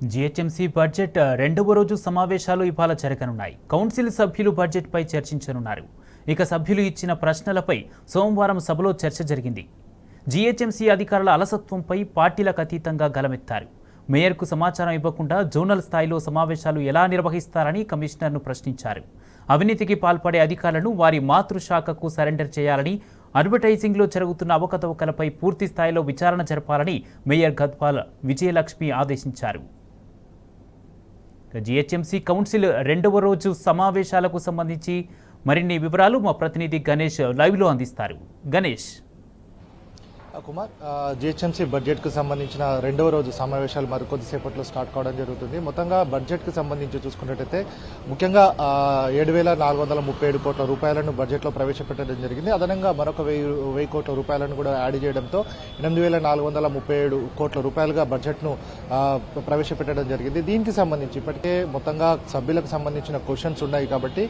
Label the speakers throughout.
Speaker 1: GHMC budget రెండవ రోజు సమావేశాలు ఇవాళ జరగనున్నాయి. కౌన్సిల్ సభ్యులు బడ్జెట్పై చర్చించనున్నారు. ఇక సభ్యులు ఇచ్చిన ప్రశ్నలపై సోమవారం సభలో చర్చ జరిగింది. జీహెచ్ఎంసీ అధికారుల అలసత్వంపై పార్టీలకు అతీతంగా గలమెత్తారు. మేయర్కు సమాచారం ఇవ్వకుండా జోనల్ స్థాయిలో సమావేశాలు ఎలా నిర్వహిస్తారని కమిషనర్ను ప్రశ్నించారు. అవినీతికి పాల్పడే అధికారులను వారి మాతృశాఖకు సరెండర్ చేయాలని, అడ్వర్టైజింగ్లో జరుగుతున్న అవకతవకలపై పూర్తి స్థాయిలో విచారణ జరపాలని మేయర్ గద్వాల్ విజయలక్ష్మి ఆదేశించారు. జీహెచ్ఎంసీ కౌన్సిల్ రెండవ రోజు సమావేశాలకు సంబంధించి మరిన్ని వివరాలు మా ప్రతినిధి గణేష్ లైవ్లో అందిస్తారు. గణేష్.
Speaker 2: కుమార్, జీహెచ్ఎంసీ బడ్జెట్కు సంబంధించిన రెండవ రోజు సమావేశాలు మరి కొద్దిసేపట్లో స్టార్ట్ కావడం జరుగుతుంది. మొత్తంగా బడ్జెట్కు సంబంధించి చూసుకున్నట్టయితే ముఖ్యంగా 7,437 కోట్ల రూపాయలను బడ్జెట్లో ప్రవేశపెట్టడం జరిగింది. అదనంగా మరొక 1,000 కోట్ల రూపాయలను కూడా యాడ్ చేయడంతో 8,437 కోట్ల రూపాయలుగా బడ్జెట్ను ప్రవేశపెట్టడం జరిగింది. దీనికి సంబంధించి ఇప్పటికే మొత్తంగా సభ్యులకు సంబంధించిన క్వశ్చన్స్ ఉన్నాయి కాబట్టి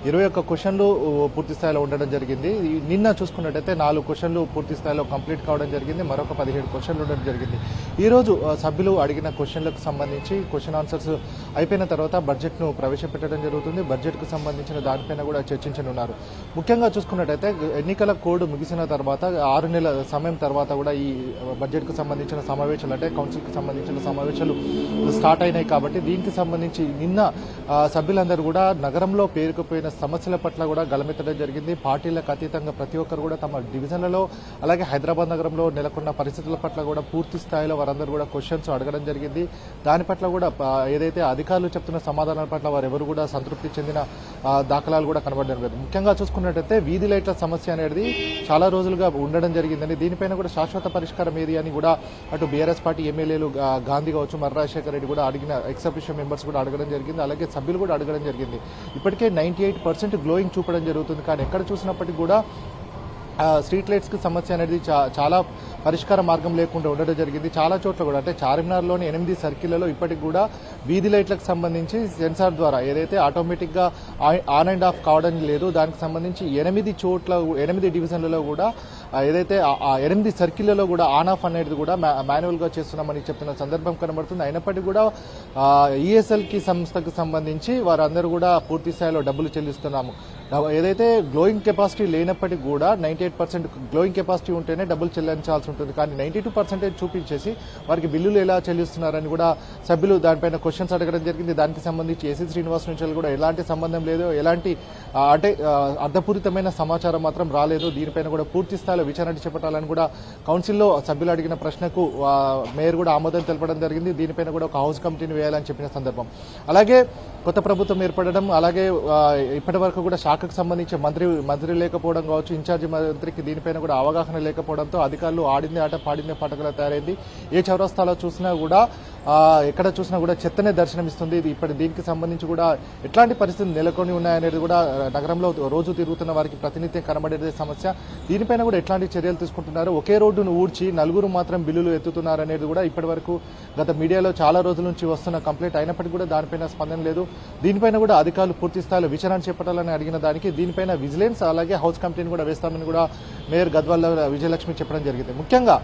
Speaker 2: 21 క్వశ్చన్లు పూర్తి స్థాయిలో ఉండడం జరిగింది. నిన్న చూసుకున్నట్టయితే 4 క్వశ్చన్లు పూర్తి స్థాయిలో కంప్లీట్ కావడం జరిగింది. మరొక 17 క్వశ్చన్లు ఉండడం జరిగింది. ఈ రోజు సభ్యులు అడిగిన క్వశ్చన్లకు సంబంధించి క్వశ్చన్ ఆన్సర్స్ అయిపోయిన తర్వాత బడ్జెట్ను ప్రవేశపెట్టడం జరుగుతుంది. బడ్జెట్కు సంబంధించిన దానిపైన కూడా చర్చించనున్నారు. ముఖ్యంగా చూసుకున్నట్టయితే ఎన్నికల కోడ్ ముగిసిన తర్వాత 6 నెలల సమయం తర్వాత కూడా ఈ బడ్జెట్కు సంబంధించిన సమావేశాలు అంటే కౌన్సిల్కి సంబంధించిన సమావేశాలు స్టార్ట్ అయినాయి కాబట్టి దీనికి సంబంధించి నిన్న సభ్యులందరూ కూడా నగరంలో పేరుకుపోయిన సమస్యల పట్ల కూడా గలమెత్తడం జరిగింది. పార్టీలకు అతీతంగా ప్రతి ఒక్కరు కూడా తమ డివిజన్లలో అలాగే హైదరాబాద్ నగరంలో నెలకొన్న పరిస్థితుల పట్ల కూడా పూర్తి స్థాయిలో వారందరూ కూడా క్వశ్చన్స్ అడగడం జరిగింది. దాని పట్ల కూడా ఏదైతే అధికారులు చెప్తున్న సమాధానాల పట్ల వారెవరు కూడా సంతృప్తి చెందిన దాఖలాలు కూడా కనబడడం లేదు. ముఖ్యంగా చూసుకున్నట్టయితే వీధి లైట్ల సమస్య అనేది చాలా రోజులుగా ఉండడం జరిగిందని దీనిపైన కూడా శాశ్వత పరిష్కారం ఏది అని కూడా అటు బీఆర్ఎస్ పార్టీ ఎమ్మెల్యేలు గాంధీ కావచ్చు, మర్రి రాజశేఖర రెడ్డి కూడా అడిగిన ఎక్సఫిషియల్ మెంబర్స్ కూడా అడగడం జరిగింది. అలాగే సభ్యులు కూడా అడగడం జరిగింది. ఇప్పటికే 98% గ్లోయింగ్ చూపడం జరుగుతుంది. కానీ ఎక్కడ చూసినప్పటికీ కూడా స్ట్రీట్ లైట్స్కి సమస్య అనేది చాలా పరిష్కార మార్గం లేకుండా ఉండడం జరిగింది. చాలా చోట్ల కూడా అంటే చార్మినార్లోని 8 సర్కిళ్లలో ఇప్పటికి కూడా వీధి లైట్లకు సంబంధించి సెన్సార్ ద్వారా ఏదైతే ఆటోమేటిక్గా ఆన్ అండ్ ఆఫ్ కావడం లేదు. దానికి సంబంధించి 8 డివిజన్లలో కూడా ఏదైతే 8 సర్కిళ్లలో కూడా ఆన్ ఆఫ్ అనేది కూడా మాన్యువల్గా చేస్తున్నామని చెప్పిన సందర్భం కనబడుతుంది. అయినప్పటికీ కూడా ఈఎస్ఎల్కి సంస్థకు సంబంధించి వారందరూ కూడా పూర్తి స్థాయిలో డబ్బులు చెల్లిస్తున్నాము. ఏదైతే గ్లోయింగ్ కెపాసిటీ లేనప్పటికీ కూడా 98% గ్లోయింగ్ కెపాసిటీ ఉంటేనే డబ్బులు చెల్లించాల్సి ఉంటుంది. కానీ 92% చూపించేసి వారికి బిల్లులు ఎలా చెల్లిస్తున్నారని కూడా సభ్యులు దానిపైన క్వశ్చన్స్ అడగడం జరిగింది. దానికి సంబంధించి ఏసీ శ్రీనివాస్ నుంచి కూడా ఎలాంటి సంబంధం లేదు, ఎలాంటి అంటే అర్థపూరితమైన సమాచారం మాత్రం రాలేదు. దీనిపైన కూడా పూర్తి స్థాయిలో విచారణ చేపట్టాలని కూడా కౌన్సిల్లో సభ్యులు అడిగిన ప్రశ్నకు మేయర్ కూడా ఆమోదం తెలపడం జరిగింది. దీనిపైన కూడా ఒక హౌస్ కమిటీని వేయాలని చెప్పిన సందర్భం. అలాగే కొత్త ప్రభుత్వం ఏర్పడడం, అలాగే ఇప్పటి వరకు కూడా శాఖకు సంబంధించి మంత్రి లేకపోవడం కావచ్చు, ఇన్ఛార్జి మంత్రికి దీనిపైన కూడా అవగాహన లేకపోవడంతో అధికారులు ఆడిందే ఆట పాడిందే పాటగా తయారైంది. ఏ చౌరస్తాలో చూసినా కూడా ఎక్కడ చూసినా కూడా చెత్తనే దర్శనమిస్తుంది. ఇప్పటి దీనికి సంబంధించి కూడా ఎట్లాంటి పరిస్థితులు నెలకొని ఉన్నాయనేది కూడా నగరంలో రోజు తిరుగుతున్న వారికి ప్రతినిత్యం కనబడేదే సమస్య. దీనిపైన కూడా ఎట్లాంటి చర్యలు తీసుకుంటున్నారు, ఒకే రోడ్డును ఊడ్చి నలుగురు మాత్రం బిల్లులు ఎత్తుతున్నారు అనేది కూడా ఇప్పటి వరకు గత మీడియాలో చాలా రోజుల నుంచి వస్తున్న కంప్లైంట్ అయినప్పటికీ కూడా దానిపైన స్పందన లేదు. దీనిపైన కూడా అధికారులు పూర్తి స్థాయిలో విచారణ చేపట్టాలని అడిగిన దానికి దీనిపైన విజిలెన్స్ అలాగే హౌస్ కమిటీని కూడా వేస్తామని కూడా మేయర్ గద్వాల్ విజయలక్ష్మి చెప్పడం జరిగింది. ముఖ్యంగా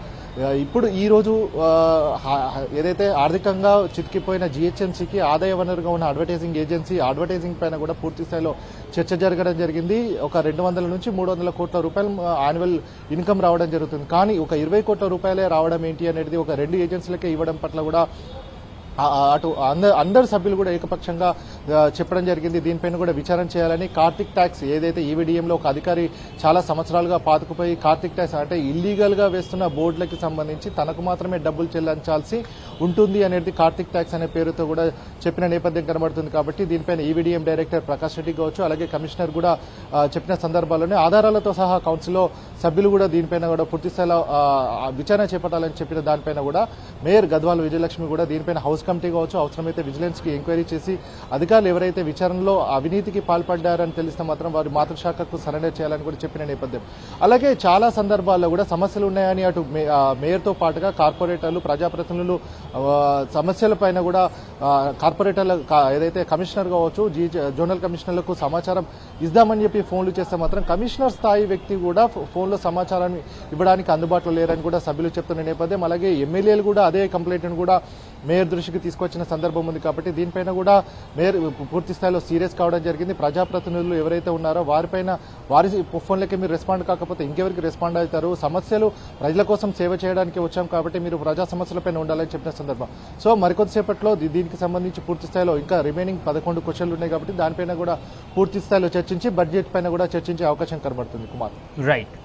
Speaker 2: ఇప్పుడు ఈ రోజు ఏదైతే ఆర్థికంగా చితికిపోయిన జీహెచ్ఎంసీకి ఆదాయ వనరుగా ఉన్న అడ్వర్టైజింగ్ ఏజెన్సీ అడ్వర్టైజింగ్ పైన కూడా పూర్తి స్థాయిలో చర్చ జరగడం జరిగింది. ఒక 200 నుంచి 300 కోట్ల రూపాయలు యాన్యువల్ ఇన్కమ్ రావడం జరుగుతుంది. కానీ ఒక 20 కోట్ల రూపాయలే రావడం ఏంటి అనేది ఒక 2 ఏజెన్సీలకే ఇవ్వడం పట్ల కూడా అటు అందరు సభ్యులు కూడా ఏకపక్షంగా చెప్పడం జరిగింది. దీనిపైన కూడా విచారణ చేయాలని, కార్తిక్ ట్యాక్స్ ఏదైతే ఈవీడీఎంలో ఒక అధికారి చాలా సంవత్సరాలుగా పాతుకుపోయి కార్తిక్ ట్యాక్స్ అంటే ఇల్లీగల్ గా వేస్తున్న బోర్డులకి సంబంధించి తనకు మాత్రమే డబ్బులు చెల్లించాల్సి ఉంటుంది అనేది కార్తిక్ ట్యాక్స్ అనే పేరుతో కూడా చెప్పిన నేపథ్యం కనబడుతుంది. కాబట్టి దీనిపైన ఈవీడీఎం డైరెక్టర్ ప్రకాష్ రెడ్డి కావచ్చు, అలాగే కమిషనర్ కూడా చెప్పిన సందర్భాల్లోనే ఆధారాలతో సహా కౌన్సిల్లో సభ్యులు కూడా దీనిపైన కూడా పూర్తి స్థాయిలో విచారణ చేపట్టాలని చెప్పిన దానిపైన కూడా మేయర్ గద్వాల్ విజయలక్ష్మి కూడా దీనిపైన హౌస్ కమిటీ కావచ్చు, అవసరమైతే విజిలెన్స్ కి ఎంక్వైరీ చేసి అధికారులు ఎవరైతే విచారణలో అవినీతికి పాల్పడ్డారని తెలిస్తే మాత్రం వారి మాతృశాఖకు సరెండర్ చేయాలని కూడా చెప్పిన నేపథ్యం. అలాగే చాలా సందర్భాల్లో కూడా సమస్యలు ఉన్నాయని అటు మేయర్తో పాటుగా కార్పొరేటర్లు, ప్రజాప్రతినిధులు సమస్యలపైన కూడా కార్పొరేటర్ల ఏదైతే కమిషనర్ కావచ్చు, జోనల్ కమిషనర్లకు సమాచారం ఇద్దామని చెప్పి ఫోన్లు చేస్తే మాత్రం కమిషనర్ స్థాయి వ్యక్తి కూడా ఫోన్లో సమాచారాన్ని ఇవ్వడానికి అందుబాటులో లేరని కూడా సభ్యులు చెప్తున్న నేపథ్యం. అలాగే ఎమ్మెల్యేలు కూడా అదే కంప్లైంట్ కూడా మేయర్ దృష్టికి తీసుకొచ్చిన సందర్భం ఉంది కాబట్టి దీనిపైన కూడా మేయర్ పూర్తి స్థాయిలో సీరియస్ కావడం జరిగింది. ప్రజాప్రతినిధులు ఎవరైతే ఉన్నారో వారి ఫోన్లకి మీరు రెస్పాండ్ కాకపోతే ఇంకెవరికి రెస్పాండ్ అవుతారు? సమస్యలు ప్రజల కోసం సేవ చేయడానికి వచ్చాం కాబట్టి మీరు ప్రజా సమస్యలపైన ఉండాలని చెప్పిన సందర్భం. సో మరికొద్దిసేపట్లో దీనికి సంబంధించి పూర్తి స్థాయిలో ఇంకా రిమైనింగ్ 11 క్వశ్చన్లు ఉన్నాయి కాబట్టి దానిపైన కూడా పూర్తి స్థాయిలో చర్చించి బడ్జెట్ పైన కూడా చర్చించే అవకాశం కనబడుతుంది. కుమార్.
Speaker 1: రైట్.